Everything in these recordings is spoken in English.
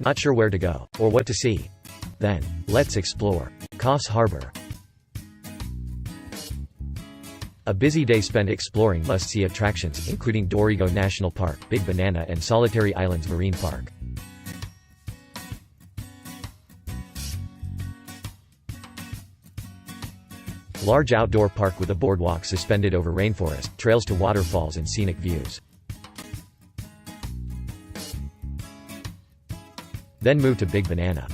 Not sure where to go, or what to see? Then, let's explore Coffs Harbour. A busy day spent exploring must-see attractions, including Dorrigo National Park, Big Banana and Solitary Islands Marine Park. Large outdoor park with a boardwalk suspended over rainforest, trails to waterfalls and scenic views. Then move to Big Banana.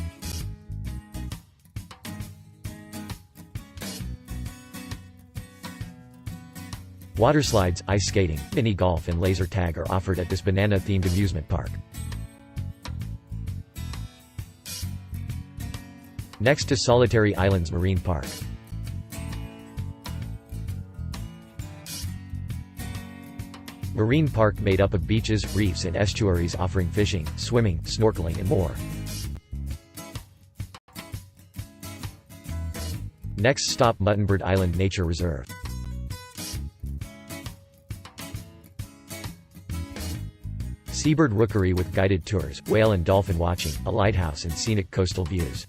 Water slides, ice skating, mini golf and laser tag are offered at this banana-themed amusement park. Next to Solitary Islands Marine Park. Marine park made up of beaches, reefs and estuaries offering fishing, swimming, snorkeling and more. Next stop Muttonbird Island Nature Reserve. Seabird rookery with guided tours, whale and dolphin watching, a lighthouse and scenic coastal views.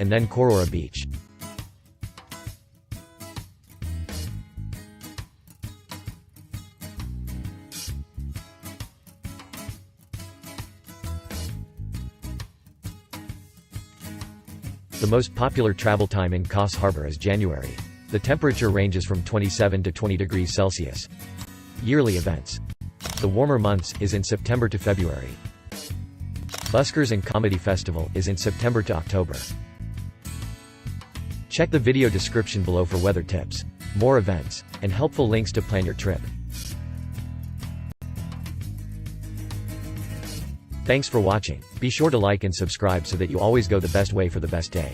And then KORORA Beach. The most popular travel time in Coffs Harbour is January. The temperature ranges from 27 to 20 degrees Celsius. Yearly events. The warmer months is in September to February. Buskers and Comedy Festival is in September to October. Check the video description below for weather tips, more events, and helpful links to plan your trip. Thanks for watching. Be sure to like and subscribe so that you always go the best way for the best day.